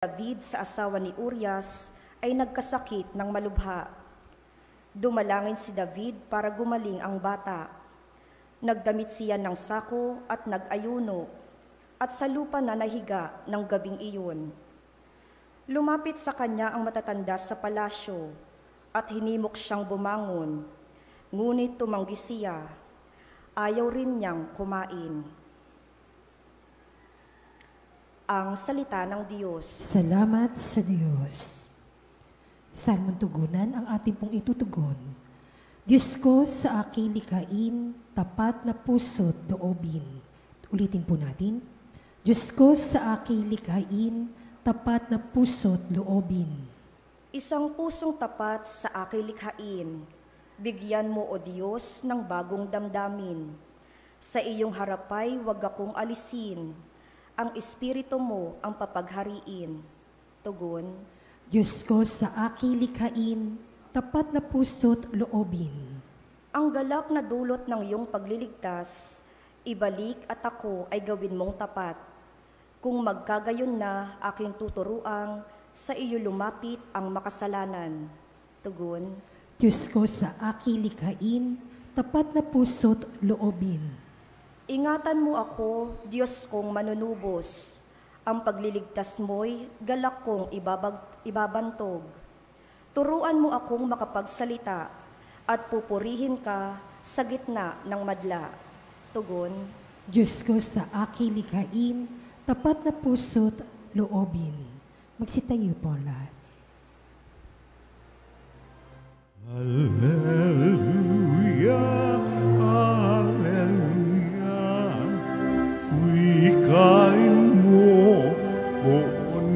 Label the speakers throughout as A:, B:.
A: David sa asawa ni Urias ay nagkasakit ng malubha. Dumalangin si David para gumaling ang bata. Nagdamit siya ng sako at nag-ayuno, at sa lupa na nahiga ng gabing iyon. Lumapit sa kanya ang matatanda sa palasyo, at hinimok siyang bumangon, ngunit tumanggi siya. Ayaw rin niyang kumain. Ang salita ng Diyos.
B: Salamat sa Diyos. Saan mong tugunan ang ating pong itutugon? Diyos ko, sa aking likhain, tapat na puso't loobin. Ulitin po natin. Diyos ko, sa aking likhain, tapat na puso't loobin.
A: Isang pusong tapat sa aking likhain. Bigyan mo, O Diyos, ng bagong damdamin. Sa iyong harapay, huwag akong alisin. Ang Espiritu mo ang papaghariin. Tugon.
B: Diyos ko, sa aking likhain, tapat na puso't loobin.
A: Ang galak na dulot ng iyong pagliligtas, ibalik at ako ay gawin mong tapat. Kung magkagayon na aking tuturuang, sa iyo lumapit ang makasalanan. Tugon.
B: Diyos ko, sa aking likhain, tapat na puso't loobin.
A: Ingatan mo ako, Diyos kong manunubos. Ang pagliligtas mo'y galak kong ibabantog. Turuan mo akong makapagsalita at pupurihin ka sa gitna ng madla. Tugon.
B: Diyos ko, sa aking likhain, tapat na puso't loobin. Magsitayo po lahat.
C: Hallelujah, hallelujah. Wikain mo, o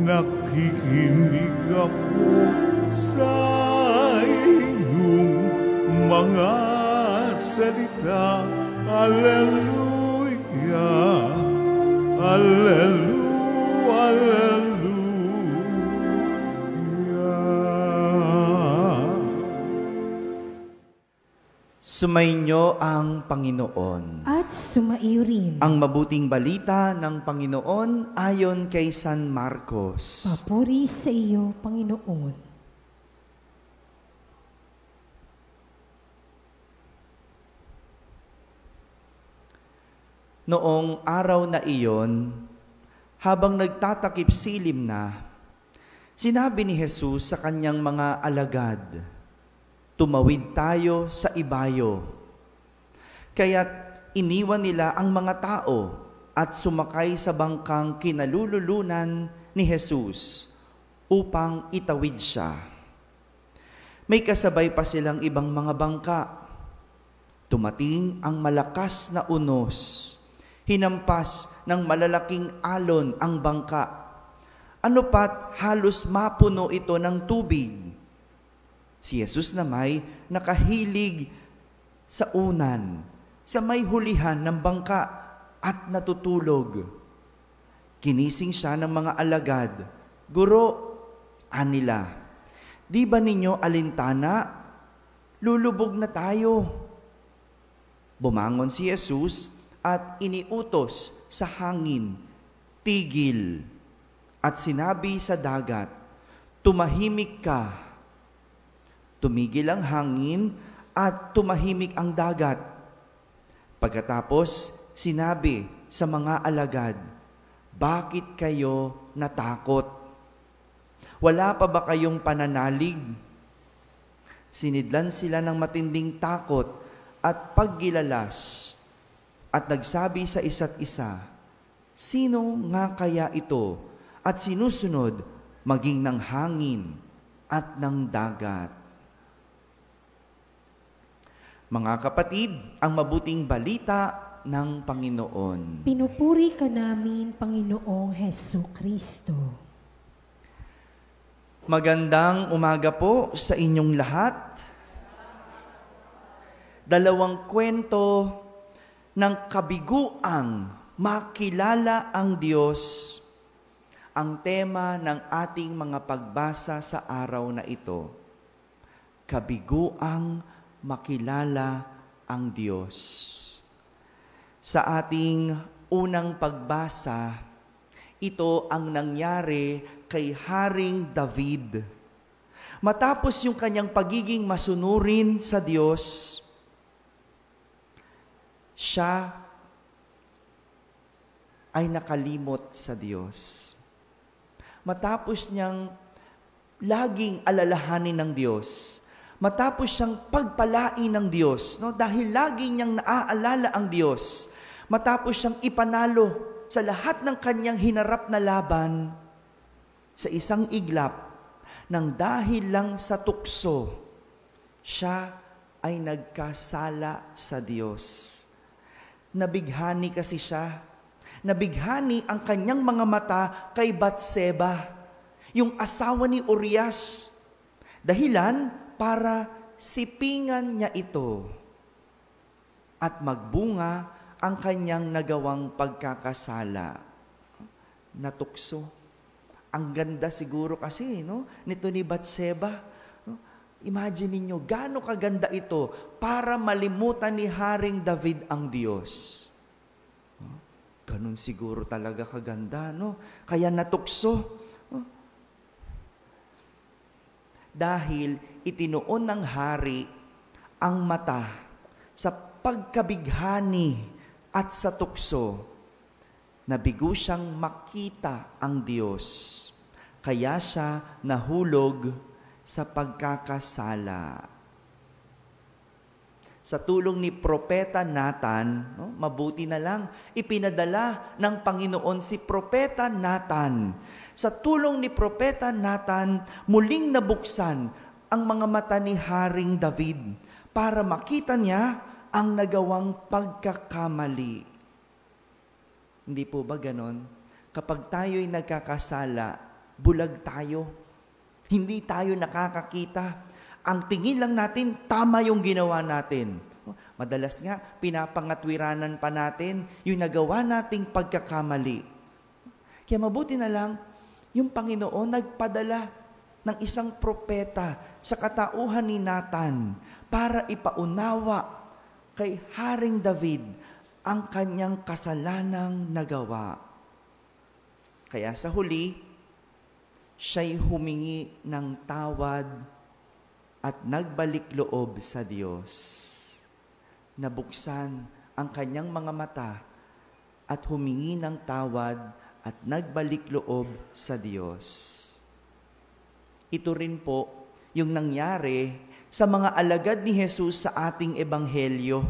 C: nakikinig ako sa iyong mga salita. Hallelujah, hallelujah, hallelujah.
D: Sumainyo ang Panginoon.
B: At sumaiyo rin.
D: Ang mabuting balita ng Panginoon ayon kay San Marcos.
B: Papuri sa iyo, Panginoon.
D: Noong araw na iyon, habang nagtatakip silim na, sinabi ni Jesus sa kanyang mga alagad, "Tumawid tayo sa ibayo." Kaya't iniwan nila ang mga tao at sumakay sa bangkang kinalululunan ni Jesus upang itawid siya. May kasabay pa silang ibang mga bangka. Tumating ang malakas na unos. Hinampas ng malalaking alon ang bangka. Ano pat halos mapuno ito ng tubig. Si Jesus na may nakahilig sa unan, sa may hulihan ng bangka at natutulog. Kinising siya ng mga alagad. "Guro," anila, "di ba ninyo alintana? Lulubog na tayo." Bumangon si Jesus at iniutos sa hangin, "Tigil." At sinabi sa dagat, "Tumahimik ka." Tumigil ang hangin at tumahimik ang dagat. Pagkatapos, sinabi sa mga alagad, "Bakit kayo natakot? Wala pa ba kayong pananalig?" Sinidlan sila ng matinding takot at paggilalas at nagsabi sa isa't isa, "Sino nga kaya ito at sinusunod maging ng hangin at ng dagat?" Mga kapatid, ang mabuting balita ng Panginoon.
B: Pinupuri ka namin, Panginoong Hesukristo.
D: Magandang umaga po sa inyong lahat. Dalawang kwento ng kabiguang makilala ang Diyos ang tema ng ating mga pagbasa sa araw na ito. Kabiguang makilala ang Diyos. Sa ating unang pagbasa, Ito ang nangyari kay Haring David. Matapos yung kanyang pagiging masunurin sa Diyos, siya ay nakalimot sa Diyos. Matapos niyang laging alalahanin ng Diyos, matapos siyang pagpalain ng Diyos, no? Dahil lagi niyang naaalala ang Diyos, matapos siyang ipanalo sa lahat ng kanyang hinarap na laban, sa isang iglap, nang dahil lang sa tukso, siya ay nagkasala sa Diyos. Nabighani kasi siya. Nabighani ang kanyang mga mata kay Batseba, yung asawa ni Urias. Dahilan para sipingan niya ito at magbunga ang kanyang nagawang pagkakasala. Natukso. Ang ganda siguro kasi, no, nito ni Batseba. No? Imagine niyo, gaano kaganda ito para malimutan ni Haring David ang Diyos. No? Ganun siguro talaga kaganda, no? Kaya natukso. No? Dahil itinuon ng hari ang mata sa pagkabighani at sa tukso, nabigo siyang makita ang Diyos. Kaya siya nahulog sa pagkakasala. Sa tulong ni Propeta Nathan, no, mabuti na lang, ipinadala ng Panginoon si Propeta Nathan. Sa tulong ni Propeta Nathan, muling nabuksan ang mga mata ni Haring David para makita niya ang nagawang pagkakamali. Hindi po ba ganon? Kapag tayo'y nagkakasala, bulag tayo. Hindi tayo nakakakita. Ang tingin lang natin, tama yung ginawa natin. Madalas nga, pinapangatwiranan pa natin yung nagawa nating pagkakamali. Kaya mabuti na lang, yung Panginoon nagpadala ng isang propeta sa katauhan ni Nathan para ipaunawa kay Haring David ang kanyang kasalanang nagawa. Kaya sa huli, siya'y humingi ng tawad at nagbalik loob sa Diyos. Nabuksan ang kanyang mga mata at humingi ng tawad at nagbalik loob sa Diyos. Ito rin po yung nangyari sa mga alagad ni Jesus sa ating ebanghelyo.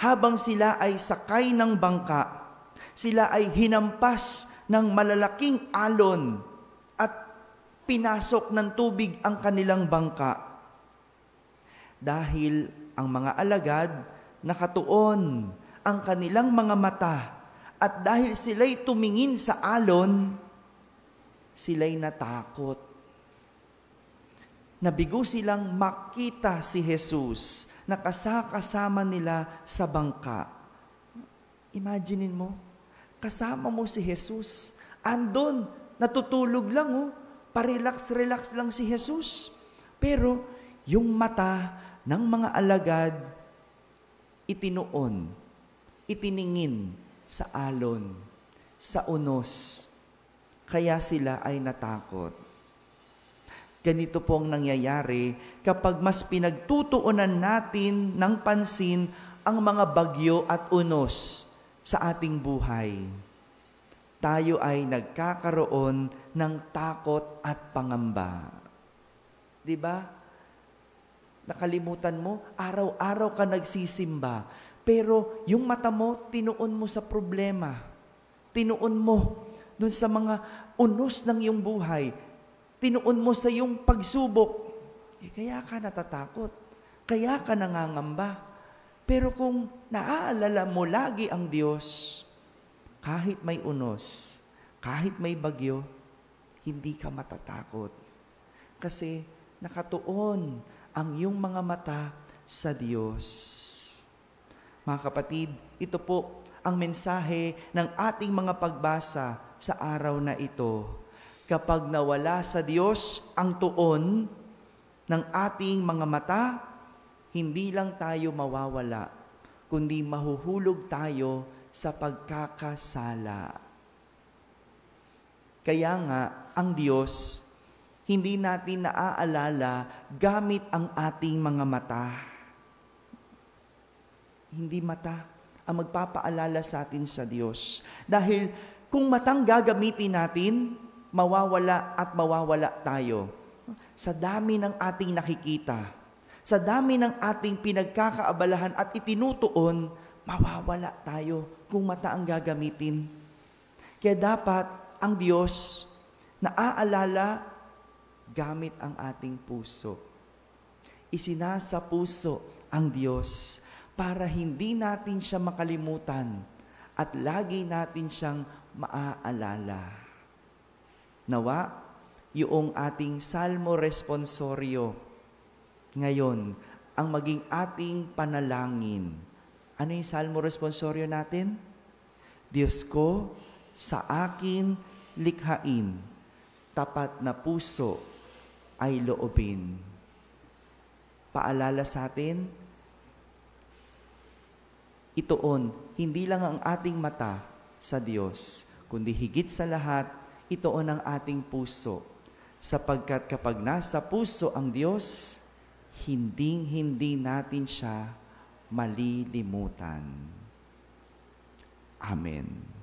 D: Habang sila ay sakay ng bangka, sila ay hinampas ng malalaking alon at pinasok ng tubig ang kanilang bangka. Dahil ang mga alagad nakatuon ang kanilang mga mata at dahil sila'y tumingin sa alon, sila'y natakot. Nabigo silang makita si Jesus na kasama nila sa bangka. Imaginein mo, kasama mo si Jesus, andon, natutulog lang, oh, parelax-relax lang si Jesus. Pero yung mata ng mga alagad, itinuon, itiningin sa alon, sa unos. Kaya sila ay natakot. Ganito po ang nangyayari kapag mas pinagtutuunan natin ng pansin ang mga bagyo at unos sa ating buhay. Tayo ay nagkakaroon ng takot at pangamba. Di ba? Nakalimutan mo, araw-araw ka nagsisimba, pero yung mata mo, tinuon mo sa problema. Tinuon mo dun sa mga unos ng iyong buhay. Tinuon mo sa iyong pagsubok, kaya ka natatakot, kaya ka nangangamba. Pero kung naaalala mo lagi ang Diyos, kahit may unos, kahit may bagyo, hindi ka matatakot. Kasi nakatuon ang iyong mga mata sa Diyos. Mga kapatid, ito po ang mensahe ng ating mga pagbasa sa araw na ito. Kapag nawala sa Diyos ang tuon ng ating mga mata, hindi lang tayo mawawala, kundi mahuhulog tayo sa pagkakasala. Kaya nga, ang Diyos, hindi natin naaalala gamit ang ating mga mata. Hindi mata ang magpapaalala sa atin sa Diyos. Dahil kung matang gagamitin natin, mawawala at mawawala tayo. Sa dami ng ating nakikita, sa dami ng ating pinagkakaabalahan at itinutuon, mawawala tayo kung mata ang gagamitin. Kaya dapat ang Diyos naaalala gamit ang ating puso. Isinasa puso ang Diyos para hindi natin siya makalimutan at lagi natin siyang maaalala. Nawa, yung ating Salmo Responsorio ngayon ang maging ating panalangin. Ano yung Salmo Responsorio natin? Diyos ko, sa akin likhain, tapat na puso ay loobin. Paalala sa atin, itoon, hindi lang ang ating mata sa Diyos, kundi higit sa lahat, itoon ang ating puso. Sapagkat kapag nasa puso ang Diyos, hindi natin siya malilimutan. Amen.